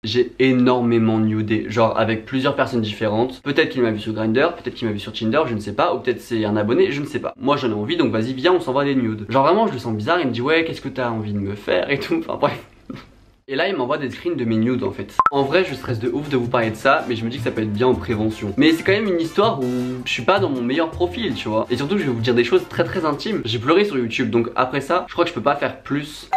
j'ai énormément nudé, genre avec plusieurs personnes différentes. Peut-être qu'il m'a vu sur Grindr, peut-être qu'il m'a vu sur Tinder, je ne sais pas, ou peut-être c'est un abonné, je ne sais pas. Moi j'en ai envie, donc vas-y viens, on s'envoie des nudes. Genre vraiment je le sens bizarre, il me dit ouais qu'est-ce que t'as envie de me faire et tout, enfin bref. Et là il m'envoie des screens de mes nudes en fait. En vrai je stresse de ouf de vous parler de ça, mais je me dis que ça peut être bien en prévention. Mais c'est quand même une histoire où je suis pas dans mon meilleur profil, tu vois. Et surtout je vais vous dire des choses très intimes. J'ai pleuré sur YouTube, donc après ça je crois que je peux pas faire plus.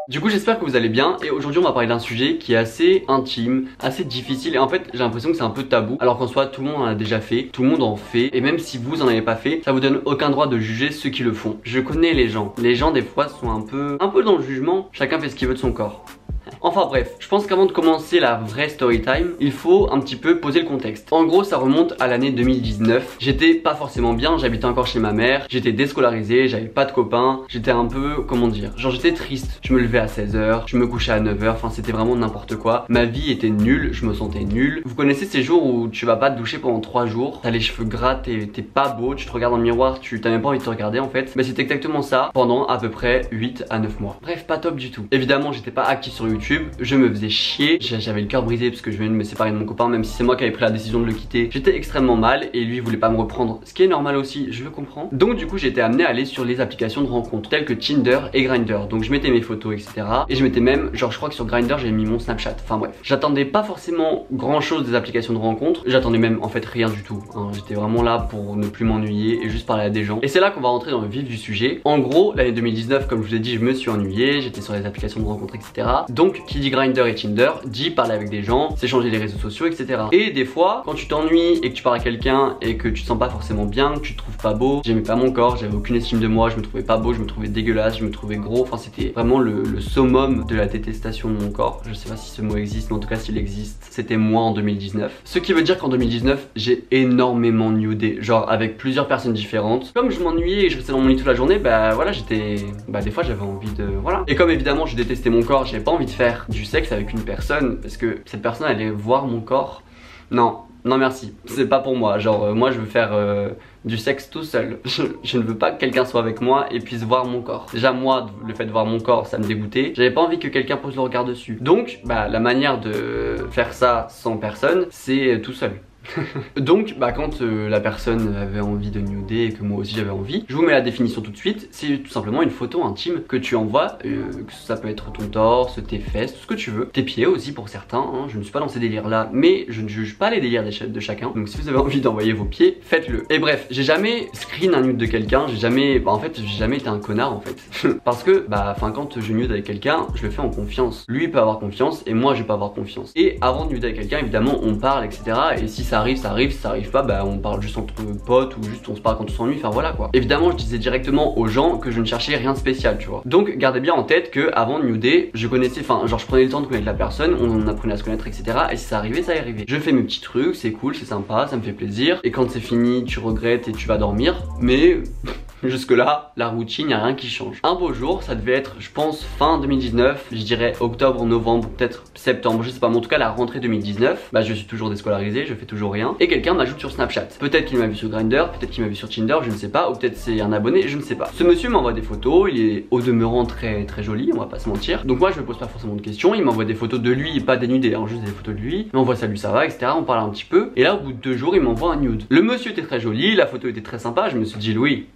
Du coup j'espère que vous allez bien et aujourd'hui on va parler d'un sujet qui est assez intime, assez difficile et en fait j'ai l'impression que c'est un peu tabou alors qu'en soi tout le monde en a déjà fait, tout le monde en fait et même si vous en avez pas fait, ça vous donne aucun droit de juger ceux qui le font. Je connais les gens des fois sont un peu dans le jugement, chacun fait ce qu'il veut de son corps. Enfin bref, je pense qu'avant de commencer la vraie story time, il faut un petit peu poser le contexte. En gros ça remonte à l'année 2019. J'étais pas forcément bien, j'habitais encore chez ma mère, j'étais déscolarisé, j'avais pas de copains, j'étais un peu, comment dire, genre j'étais triste. Je me levais à 16h, je me couchais à 9h, enfin c'était vraiment n'importe quoi. Ma vie était nulle, je me sentais nul. Vous connaissez ces jours où tu vas pas te doucher pendant 3 jours, t'as les cheveux gras, t'es pas beau, tu te regardes dans le miroir, t'as même pas envie de te regarder en fait. Mais c'était exactement ça pendant à peu près 8 à 9 mois. Bref, pas top du tout. Évidemment j'étais pas actif sur YouTube, je me faisais chier, j'avais le cœur brisé parce que je venais de me séparer de mon copain, même si c'est moi qui avais pris la décision de le quitter. J'étais extrêmement mal et lui voulait pas me reprendre, ce qui est normal aussi, je le comprends. Donc du coup j'ai été amené à aller sur les applications de rencontres telles que Tinder et Grindr. Donc je mettais mes photos etc. Et je mettais même, genre je crois que sur Grindr j'ai mis mon Snapchat, enfin bref. J'attendais pas forcément grand chose des applications de rencontres, j'attendais même en fait rien du tout hein. J'étais vraiment là pour ne plus m'ennuyer et juste parler à des gens. Et c'est là qu'on va rentrer dans le vif du sujet. En gros l'année 2019 comme je vous ai dit je me suis ennuyé, j'étais sur les applications de rencontres etc. Donc qui dit Grindr et Tinder dit parler avec des gens, s'échanger les réseaux sociaux etc. Et des fois quand tu t'ennuies et que tu parles à quelqu'un et que tu te sens pas forcément bien, que tu te trouves pas beau, j'aimais pas mon corps, j'avais aucune estime de moi, je me trouvais pas beau, je me trouvais dégueulasse, je me trouvais gros, enfin c'était vraiment le summum de la détestation de mon corps. Je sais pas si ce mot existe mais en tout cas s'il existe c'était moi en 2019. Ce qui veut dire qu'en 2019 j'ai énormément nudé, genre avec plusieurs personnes différentes. Comme je m'ennuyais et je restais dans mon lit toute la journée, bah voilà j'étais, des fois j'avais envie de, voilà. Et comme évidemment je détestais mon corps, j'avais pas envie de faire du sexe avec une personne parce que cette personne allait voir mon corps. Non merci, c'est pas pour moi. Genre moi je veux faire du sexe tout seul. Je ne veux pas que quelqu'un soit avec moi et puisse voir mon corps. Déjà moi le fait de voir mon corps ça me dégoûtait. J'avais pas envie que quelqu'un pose le regard dessus. Donc la manière de faire ça sans personne c'est tout seul. Donc quand la personne avait envie de nuder et que moi aussi j'avais envie, je vous mets la définition tout de suite. C'est tout simplement une photo intime que tu envoies, que ça peut être ton torse, tes fesses, tout ce que tu veux, tes pieds aussi pour certains hein. Je ne suis pas dans ces délires là mais je ne juge pas les délires de chacun. Donc si vous avez envie d'envoyer vos pieds, faites-le. Et bref, j'ai jamais screen un nude de quelqu'un, j'ai jamais, en fait j'ai jamais été un connard en fait. Parce que quand je nude avec quelqu'un, je le fais en confiance. Lui il peut avoir confiance et moi je vais pas avoir confiance. Et avant de nuder avec quelqu'un évidemment on parle etc. Et si ça arrive, si ça arrive pas, on parle juste entre potes ou juste on se parle quand on s'ennuie, enfin voilà quoi. Évidemment je disais directement aux gens que je ne cherchais rien de spécial tu vois. Donc gardez bien en tête que avant de nuder, je connaissais, genre je prenais le temps de connaître la personne, on apprenait à se connaître etc. Et si ça arrivait, ça arrivait. Je fais mes petits trucs, c'est cool, c'est sympa, ça me fait plaisir. Et quand c'est fini, tu regrettes et tu vas dormir. Mais jusque là, la routine, y a rien qui change. Un beau jour, ça devait être, je pense, fin 2019, je dirais octobre, novembre, peut-être septembre, je sais pas, mais en tout cas la rentrée 2019, je suis toujours déscolarisé, je fais toujours rien. Et quelqu'un m'ajoute sur Snapchat. Peut-être qu'il m'a vu sur Grindr, peut-être qu'il m'a vu sur Tinder, je ne sais pas, ou peut-être c'est un abonné, je ne sais pas. Ce monsieur m'envoie des photos, il est au demeurant très joli, on va pas se mentir. Donc moi je me pose pas forcément de questions, il m'envoie des photos de lui, pas dénudé, hein, juste des photos de lui. Il m'envoie salut ça va, etc. On parle un petit peu. Et là au bout de 2 jours, il m'envoie un nude. Le monsieur était très joli, la photo était très sympa, je me suis dit Louis,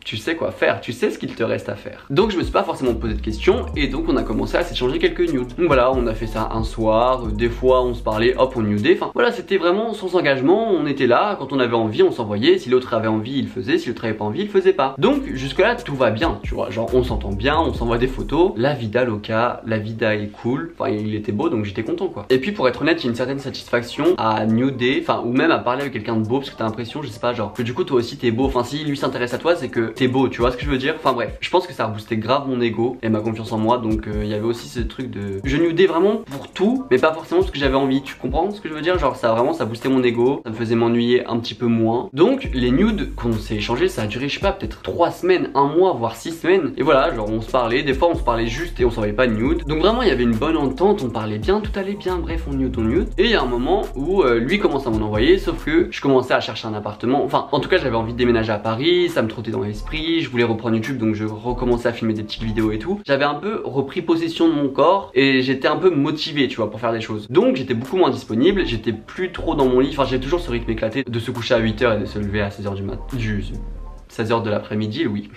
tu sais quoi faire, tu sais ce qu'il te reste à faire. Donc je me suis pas forcément posé de questions et donc on a commencé à s'échanger quelques nudes. Donc voilà, on a fait ça un soir, des fois on se parlait, hop on nudait, enfin voilà c'était vraiment sans engagement, on était là, quand on avait envie on s'envoyait, si l'autre avait envie il faisait, si l'autre avait pas envie il faisait pas. Donc jusque là tout va bien, tu vois, genre on s'entend bien, on s'envoie des photos, la vida loca, la vida est cool, enfin il était beau donc j'étais content quoi. Et puis pour être honnête, il y a une certaine satisfaction à nuder, enfin ou même à parler avec quelqu'un de beau parce que t'as l'impression, je sais pas, genre que du coup toi aussi t'es beau, enfin si lui s'intéresse à toi c'est que t'es beau, tu vois ce que je veux dire. Enfin bref, je pense que ça a boosté grave mon ego et ma confiance en moi. Donc il y avait aussi ce truc de, je nudais vraiment pour tout mais pas forcément parce que j'avais envie, tu comprends ce que je veux dire. Genre ça boostait mon ego, ça me faisait m'ennuyer un petit peu moins. Donc les nudes qu'on s'est échangés, ça a duré je sais pas peut-être 3 semaines, 1 mois voire 6 semaines. Et voilà, genre on se parlait, des fois on se parlait juste et on s'envoyait pas de nude. Donc vraiment il y avait une bonne entente, on parlait bien, tout allait bien, bref on nude. Et il y a un moment où lui commence à m'en envoyer, sauf que je commençais à chercher un appartement. Enfin en tout cas j'avais envie de déménager à Paris, ça me trottait dans l'esprit, je voulais reprendre YouTube donc je recommençais à filmer des petites vidéos et tout. J'avais un peu repris possession de mon corps et j'étais un peu motivé fatigué, tu vois, pour faire des choses. Donc j'étais beaucoup moins disponible, j'étais plus trop dans mon lit, enfin j'ai toujours ce rythme éclaté de se coucher à 8h et de se lever à 16h du matin, 16h de l'après-midi, oui.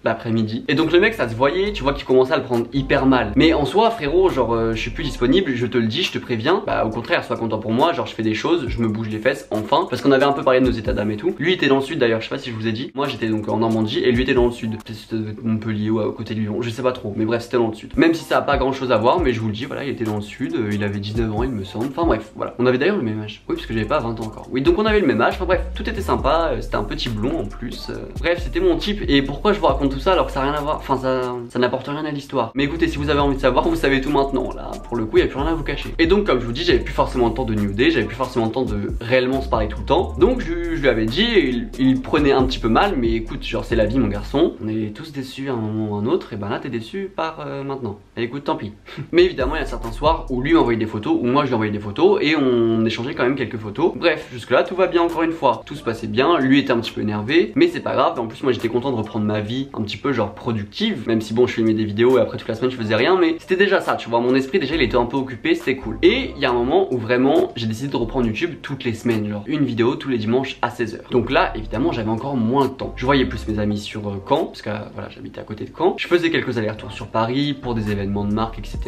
L'après-midi. Et donc le mec, ça se voyait, tu vois, qu'il commençait à le prendre hyper mal. Mais en soi, frérot, genre je suis plus disponible, je te le dis, je te préviens. Bah au contraire, sois content pour moi, genre je fais des choses, je me bouge les fesses, enfin. Parce qu'on avait un peu parlé de nos états d'âme et tout. Lui était dans le sud d'ailleurs, je sais pas si je vous ai dit. Moi j'étais donc en Normandie et lui était dans le sud. Peut-être c'était Montpellier ou à côté de Lyon, je sais pas trop. Mais bref, c'était dans le sud. Même si ça a pas grand chose à voir, mais je vous le dis, voilà, il était dans le sud, il avait 19 ans, il me semble. Enfin bref, voilà. On avait d'ailleurs le même âge. Oui, parce que j'avais pas 20 ans encore. Oui, donc on avait le même âge. Enfin bref, tout était sympa, c'était un petit blond en plus. Bref, c'était mon type. Et pourquoi je vous raconte tout ça alors que ça n'a rien à voir? Enfin ça n'apporte rien à l'histoire. Mais écoutez, si vous avez envie de savoir, vous savez tout maintenant. Là, pour le coup, il n'y a plus rien à vous cacher. Et donc, comme je vous dis, j'avais plus forcément le temps de nuder, j'avais plus forcément le temps de réellement se parler tout le temps. Donc je lui avais dit, et il prenait un petit peu mal, mais écoute, genre c'est la vie mon garçon. On est tous déçus à un moment ou à un autre, et ben là t'es déçu par maintenant. Et écoute, tant pis. Mais évidemment, il y a certains soirs où lui m'envoyait des photos, ou moi je lui envoyais des photos, et on échangeait quand même quelques photos. Bref, jusque là tout va bien encore une fois. Tout se passait bien, lui était un petit peu énervé, mais c'est pas grave. En plus, moi j'étais content de reprendre ma vie un petit peu genre productive, même si bon, je filmais des vidéos et après toute la semaine je faisais rien, mais c'était déjà ça, tu vois, mon esprit déjà il était un peu occupé, c'était cool. Et il y a un moment où vraiment j'ai décidé de reprendre YouTube toutes les semaines, genre une vidéo tous les dimanches à 16h. Donc là évidemment j'avais encore moins de temps. Je voyais plus mes amis sur Caen, parce que voilà, j'habitais à côté de Caen. Je faisais quelques allers-retours sur Paris pour des événements de marque, etc.,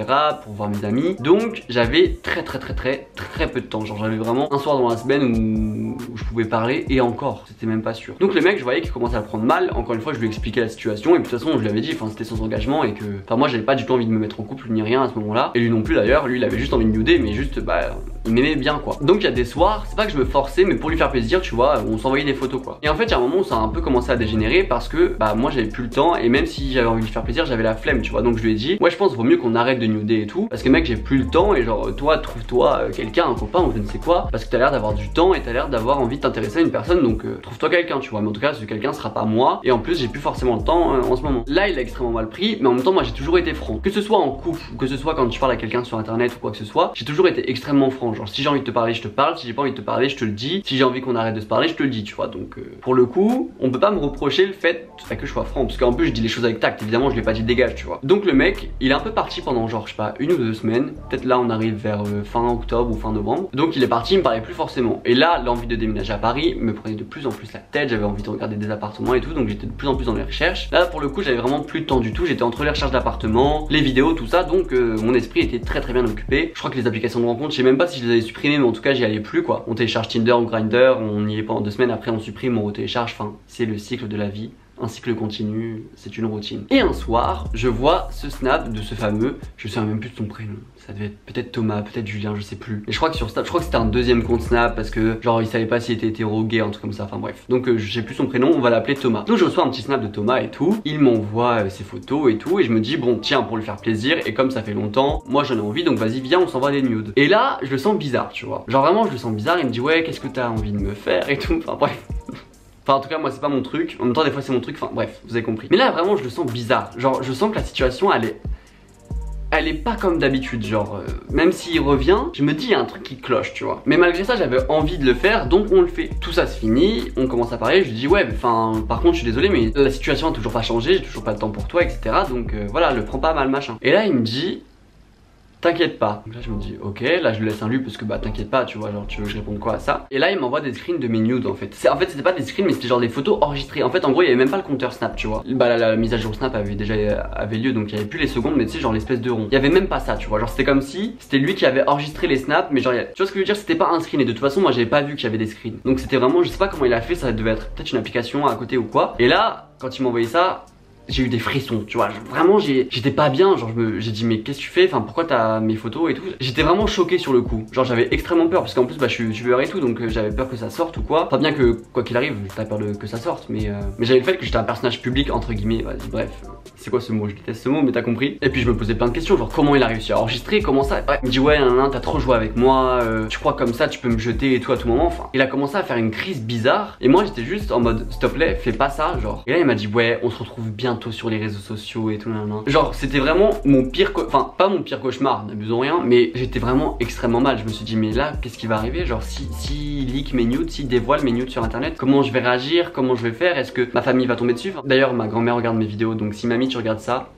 pour voir mes amis. Donc j'avais très peu de temps, genre j'avais vraiment un soir dans la semaine où je pouvais parler, et encore c'était même pas sûr. Donc le mec, je voyais qu'il commençait à le prendre mal. Encore une fois, je lui expliquais la situation, et puis de toute façon je lui avais dit, enfin c'était sans engagement, et que enfin moi j'avais pas du tout envie de me mettre en couple ni rien à ce moment là, et lui non plus d'ailleurs. Lui il avait juste envie de nuder, mais juste bah il m'aimait bien quoi. Donc il y a des soirs, c'est pas que je me forçais, mais pour lui faire plaisir, tu vois, on s'envoyait des photos quoi. Et en fait il y a un moment où ça a un peu commencé à dégénérer, parce que bah moi j'avais plus le temps, et même si j'avais envie de lui faire plaisir, j'avais la flemme, tu vois. Donc je lui ai dit, ouais je pense vaut mieux qu'on arrête de nuder et tout, parce que mec j'ai plus le temps, et genre toi trouve-toi quelqu'un, un copain ou je ne sais quoi, parce que t'as l'air d'avoir du temps et t'as l'air d'avoir envie de t'intéresser à une personne, donc trouve-toi quelqu'un, tu vois. Mais en tout cas ce quelqu'un sera pas moi, et en plus j'ai plus forcément le temps en ce moment. Là il a extrêmement mal pris, mais en même temps moi j'ai toujours été franc, que ce soit en couple ou que ce soit quand tu parles à quelqu'un sur internet ou quoi que ce soit, j'ai toujours été extrêmement franc. Genre si j'ai envie de te parler je te parle, si j'ai pas envie de te parler je te le dis, si j'ai envie qu'on arrête de se parler je te le dis, tu vois. Donc pour le coup on peut pas me reprocher le fait que je sois franc, parce qu'en plus je dis les choses avec tact, évidemment je l'ai pas dit dégage, tu vois. Donc le mec il est un peu parti pendant genre je sais pas une ou deux semaines, peut-être là on arrive vers fin octobre ou fin novembre. Donc il est parti, il me parlait plus forcément, et là l'envie de déménager à Paris me prenait de plus en plus la tête, j'avais envie de regarder des appartements et tout, donc j'étais de plus en plus dans les recherches. Là pour le coup j'avais vraiment plus de temps du tout, j'étais entre les recherches d'appartements, les vidéos, tout ça, donc mon esprit était très bien occupé. Je crois que les applications de rencontre, je sais même pas si je les avais supprimées, mais en tout cas j'y allais plus quoi. On télécharge Tinder ou Grindr, on y est pendant 2 semaines, après on supprime, on retélécharge, enfin c'est le cycle de la vie. Un cycle continu, c'est une routine. Et un soir, je vois ce snap de ce fameux, je sais même plus de son prénom. Ça devait être peut-être Thomas, peut-être Julien, je sais plus. Et je crois que sur Snap, je crois que c'était un deuxième compte Snap, parce que genre il savait pas s'il était hétéro, gay, un truc comme ça, enfin bref. Donc je sais plus son prénom, on va l'appeler Thomas. Donc je reçois un petit snap de Thomas et tout. Il m'envoie ses photos et tout, et je me dis bon tiens, pour lui faire plaisir, et comme ça fait longtemps, moi j'en ai envie, donc vas-y viens, on s'envoie des nudes. Et là, je le sens bizarre, tu vois. Genre vraiment je le sens bizarre, il me dit ouais qu'est-ce que t'as envie de me faire et tout, enfin bref. Enfin en tout cas moi c'est pas mon truc, en même temps des fois c'est mon truc, enfin bref, vous avez compris. Mais là vraiment je le sens bizarre, genre je sens que la situation elle est pas comme d'habitude, genre même s'il revient, je me dis il y a un truc qui cloche, tu vois. Mais malgré ça j'avais envie de le faire, donc on le fait. Tout ça se finit, on commence à parler, je lui dis ouais enfin par contre je suis désolé mais la situation a toujours pas changé, j'ai toujours pas le temps pour toi, etc. Donc voilà, le prends pas mal machin. Et là il me dit t'inquiète pas. Donc là je me dis ok, là je lui laisse un lu parce que bah t'inquiète pas, tu vois, genre tu veux que je réponde quoi à ça. Et là il m'envoie des screens de mes nudes en fait. En fait c'était pas des screens mais c'était genre des photos enregistrées. En fait en gros il y avait même pas le compteur Snap, tu vois. Bah la mise à jour Snap avait déjà lieu, donc il y avait plus les secondes, mais tu sais genre l'espèce de rond. Il y avait même pas ça, tu vois. Genre c'était comme si c'était lui qui avait enregistré les snaps, mais genre tu vois ce que je veux dire, c'était pas un screen, et de toute façon moi j'avais pas vu qu'il y avait des screens. Donc c'était vraiment, je sais pas comment il a fait, ça devait être peut-être une application à côté ou quoi. Et là quand il m'a envoyé ça, j'ai eu des frissons, tu vois, vraiment j'étais pas bien, genre j'ai dit mais qu'est-ce que tu fais, enfin pourquoi t'as mes photos et tout. J'étais vraiment choqué sur le coup, genre j'avais extrêmement peur, parce qu'en plus bah je suis youtubeur et tout, donc j'avais peur que ça sorte ou quoi. Pas bien que quoi qu'il arrive, t'as peur que ça sorte, mais j'avais le fait que j'étais un personnage public entre guillemets, vas-y bref. C'est quoi ce mot, je déteste ce mot mais t'as compris. Et puis je me posais plein de questions, genre comment il a réussi à enregistrer, comment ça, ouais, il me dit ouais nan, t'as trop joué avec moi, tu crois comme ça tu peux me jeter et tout à tout moment, enfin il a commencé à faire une crise bizarre, et moi j'étais juste en mode s'il te plaît fais pas ça, genre. Et là il m'a dit ouais on se retrouve bientôt sur les réseaux sociaux et tout nan. Genre c'était vraiment mon pire, enfin pas mon pire cauchemar, n'abusons rien, mais j'étais vraiment extrêmement mal. Je me suis dit mais là qu'est-ce qui va arriver, genre si leak mes nudes, si dévoile mes nudes sur internet, comment je vais réagir, comment je vais faire, est-ce que ma famille va tomber dessus. D'ailleurs ma grand-mère regarde mes vidéos, donc si mamie tu regardes ça,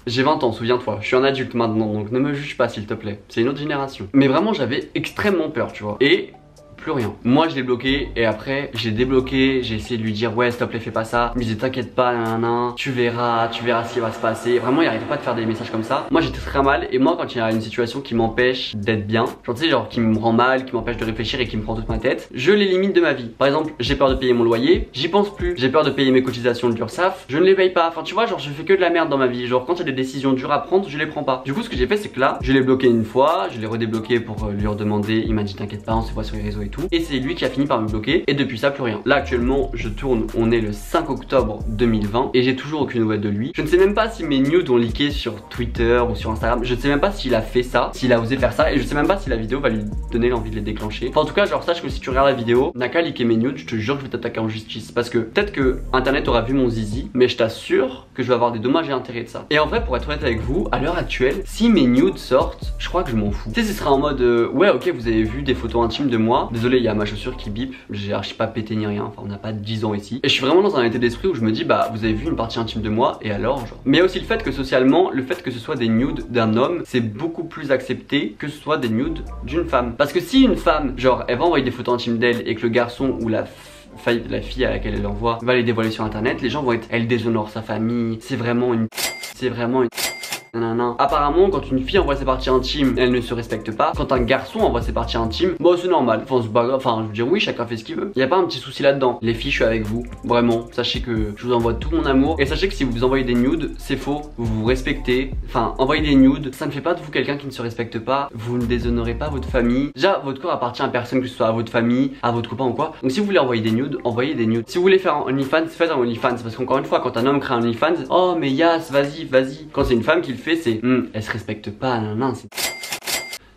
J'ai 20 ans, souviens-toi, je suis un adulte maintenant, donc ne me juge pas s'il te plaît, c'est une autre génération. Mais vraiment j'avais extrêmement peur, tu vois. Et plus rien. Moi je l'ai bloqué et après j'ai débloqué, j'ai essayé de lui dire ouais s'il te plaît fais pas ça. Il me disait t'inquiète pas, nan, tu verras ce qui va se passer. Vraiment il arrêtait pas de faire des messages comme ça. Moi j'étais très mal et moi quand il y a une situation qui m'empêche d'être bien, genre tu sais genre qui me rend mal, qui m'empêche de réfléchir et qui me prend toute ma tête, je l'élimine de ma vie. Par exemple j'ai peur de payer mon loyer, j'y pense plus. J'ai peur de payer mes cotisations de l'URSSAF, je ne les paye pas. Enfin tu vois genre je fais que de la merde dans ma vie. Genre quand il y a des décisions dures à prendre, je les prends pas. Du coup ce que j'ai fait c'est que là je l'ai bloqué une fois, je l'ai redébloqué pour lui redemander, il m'a dit t'inquiète pas on se voit sur les réseaux et tout. Et c'est lui qui a fini par me bloquer et depuis ça plus rien. Là actuellement je tourne, on est le 5 octobre 2020 et j'ai toujours aucune nouvelle de lui. Je ne sais même pas si mes nudes ont leaké sur Twitter ou sur Instagram. Je ne sais même pas s'il a fait ça, s'il a osé faire ça et je sais même pas si la vidéo va lui donner l'envie de les déclencher. Enfin en tout cas genre sache que si tu regardes la vidéo, n'a qu'à leaker mes nudes, je te jure que je vais t'attaquer en justice parce que peut-être que internet aura vu mon zizi mais je t'assure que je vais avoir des dommages et intérêts de ça. Et en vrai pour être honnête avec vous, à l'heure actuelle, si mes nudes sortent, je crois que je m'en fous. Tu sais ce sera en mode ouais ok vous avez vu des photos intimes de moi. Désolé il y a ma chaussure qui bip, j'ai archi pas pété ni rien, enfin on n'a pas 10 ans ici. Et je suis vraiment dans un état d'esprit où je me dis bah vous avez vu une partie intime de moi et alors genre. Mais il y a aussi le fait que socialement, le fait que ce soit des nudes d'un homme, c'est beaucoup plus accepté que ce soit des nudes d'une femme. Parce que si une femme, genre elle va envoyer des photos intimes d'elle et que le garçon ou la fille à laquelle elle l'envoie va les dévoiler sur internet, les gens vont être elle déshonore sa famille, c'est vraiment une nanana. Apparemment quand une fille envoie ses parties intimes elle ne se respecte pas. Quand un garçon envoie ses parties intimes, bon c'est normal, enfin c'est pas grave, enfin je veux dire oui chacun fait ce qu'il veut. Il n'y a pas un petit souci là-dedans. Les filles je suis avec vous, vraiment. Sachez que je vous envoie tout mon amour. Et sachez que si vous envoyez des nudes, c'est faux, vous vous respectez. Enfin envoyer des nudes, ça ne fait pas de vous quelqu'un qui ne se respecte pas. Vous ne déshonorez pas votre famille. Déjà votre corps appartient à personne, que ce soit à votre famille, à votre copain ou quoi. Donc si vous voulez envoyer des nudes, envoyez des nudes. Si vous voulez faire un OnlyFans, faites un OnlyFans. Parce qu'encore une fois quand un homme crée un OnlyFans, oh mais Yas vas-y. Quand c'est une femme qui le fait c'est elle se respecte pas,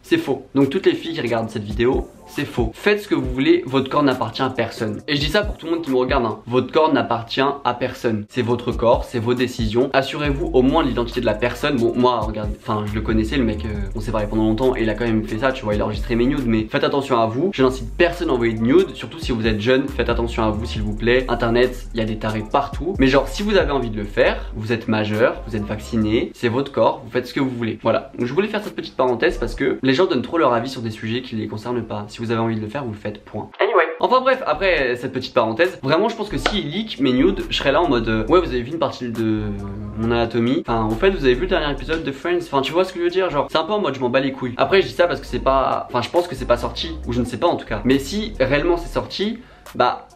c'est faux. Donc toutes les filles qui regardent cette vidéo, c'est faux. Faites ce que vous voulez, votre corps n'appartient à personne. Et je dis ça pour tout le monde qui me regarde, hein. Votre corps n'appartient à personne. C'est votre corps, c'est vos décisions. Assurez-vous au moins de l'identité de la personne. Bon, moi, regarde, enfin, je le connaissais, le mec, on s'est parlé pendant longtemps et il a quand même fait ça, tu vois, il a enregistré mes nudes. Mais faites attention à vous. Je n'incite personne à envoyer de nudes, surtout si vous êtes jeune. Faites attention à vous, s'il vous plaît. Internet, il y a des tarés partout. Mais genre, si vous avez envie de le faire, vous êtes majeur, vous êtes vacciné, c'est votre corps, vous faites ce que vous voulez. Voilà. Donc je voulais faire cette petite parenthèse parce que les gens donnent trop leur avis sur des sujets qui les concernent pas. Si vous avez envie de le faire, vous le faites, point. Anyway. Enfin bref, après cette petite parenthèse, vraiment je pense que s'il leak mes nudes, je serais là en mode ouais vous avez vu une partie de mon anatomie. Enfin en fait vous avez vu le dernier épisode de Friends. Enfin tu vois ce que je veux dire, genre c'est un peu en mode je m'en bats les couilles. Après je dis ça parce que c'est pas, enfin je pense que c'est pas sorti, ou je ne sais pas en tout cas. Mais si réellement c'est sorti, bah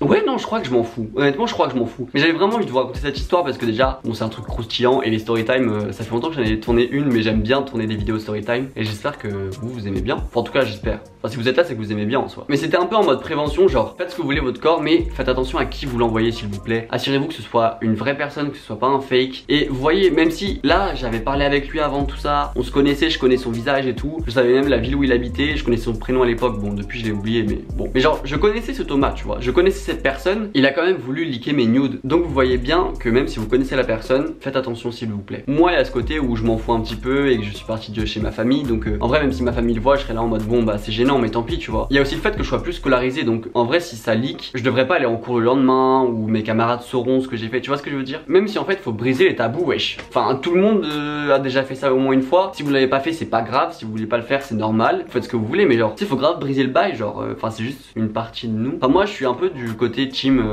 ouais non je crois que je m'en fous. Honnêtement je crois que je m'en fous. Mais j'avais vraiment envie de vous raconter cette histoire parce que déjà bon c'est un truc croustillant et les storytime ça fait longtemps que j'en ai tourné une mais j'aime bien tourner des vidéos storytime et j'espère que vous aimez bien. Enfin en tout cas j'espère. Enfin si vous êtes là c'est que vous aimez bien en soi. Mais c'était un peu en mode prévention, genre faites ce que vous voulez votre corps mais faites attention à qui vous l'envoyez s'il vous plaît. Assurez-vous que ce soit une vraie personne, que ce soit pas un fake. Et vous voyez même si là j'avais parlé avec lui avant tout ça, on se connaissait, je connais son visage et tout. Je savais même la ville où il habitait, je connaissais son prénom à l'époque. Bon depuis je l'ai oublié mais bon. Mais genre je connaissais ce Thomas tu vois, je connaissais cette personne. Il a quand même voulu leaker mes nudes. Donc vous voyez bien que même si vous connaissez la personne, faites attention s'il vous plaît. Moi il y a ce côté où je m'en fous un petit peu et que je suis parti de chez ma famille. Donc en vrai même si ma famille le voit, je serais là en mode bon bah c'est gênant mais tant pis tu vois. Il y a aussi le fait que je sois plus scolarisé. Donc en vrai si ça leak, je devrais pas aller en cours le lendemain ou mes camarades sauront ce que j'ai fait. Tu vois ce que je veux dire? Même si en fait faut briser les tabous wesh. Enfin tout le monde a déjà fait ça au moins une fois. Si vous l'avez pas fait c'est pas grave. Si vous voulez pas le faire c'est normal. Faites ce que vous voulez mais genre il faut grave briser le bail genre. Enfin c'est juste une partie de nous. Enfin moi je suis un peu du côté team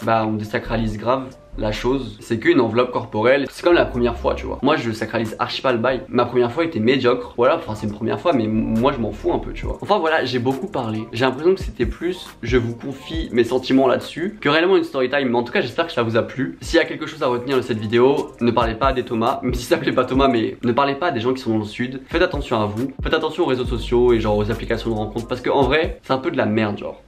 bah on désacralise grave la chose, c'est qu'une enveloppe corporelle, c'est comme la première fois tu vois. Moi je sacralise archi pas le bail. Ma première fois était médiocre, voilà, enfin c'est une première fois mais moi je m'en fous un peu tu vois. Enfin voilà, j'ai beaucoup parlé, j'ai l'impression que c'était plus je vous confie mes sentiments là-dessus que réellement une story time. Mais en tout cas j'espère que ça vous a plu. S'il y a quelque chose à retenir de cette vidéo, ne parlez pas à des Thomas, même si ça s'appelait pas Thomas, mais ne parlez pas à des gens qui sont dans le sud. Faites attention à vous, faites attention aux réseaux sociaux et genre aux applications de rencontres parce que en vrai c'est un peu de la merde genre.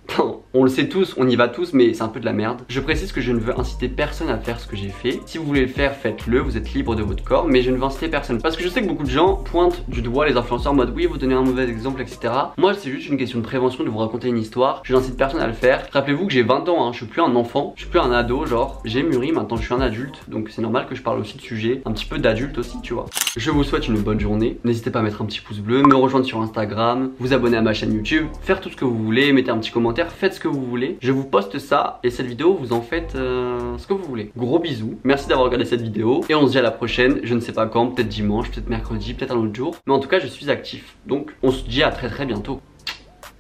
On le sait tous, on y va tous mais c'est un peu de la merde. Je précise que je ne veux inciter personne à faire ce que j'ai fait. Si vous voulez le faire, faites-le, vous êtes libre de votre corps, mais je ne veux inciter personne. Parce que je sais que beaucoup de gens pointent du doigt les influenceurs en mode oui, vous donnez un mauvais exemple, etc. Moi, c'est juste une question de prévention, de vous raconter une histoire. Je n'incite personne à le faire. Rappelez-vous que j'ai 20 ans, hein, je suis plus un enfant, je suis plus un ado, genre j'ai mûri, maintenant je suis un adulte. Donc c'est normal que je parle aussi de sujets un petit peu d'adulte aussi, tu vois. Je vous souhaite une bonne journée. N'hésitez pas à mettre un petit pouce bleu, me rejoindre sur Instagram, vous abonner à ma chaîne YouTube, faire tout ce que vous voulez, mettez un petit commentaire, faites ce que vous voulez. Je vous poste ça et cette vidéo, vous en faites ce que vous voulez. préféré. Gros bisous, merci d'avoir regardé cette vidéo et on se dit à la prochaine, je ne sais pas quand, peut-être dimanche, peut-être mercredi, peut-être un autre jour. Mais en tout cas je suis actif, donc on se dit à très bientôt.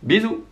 Bisous.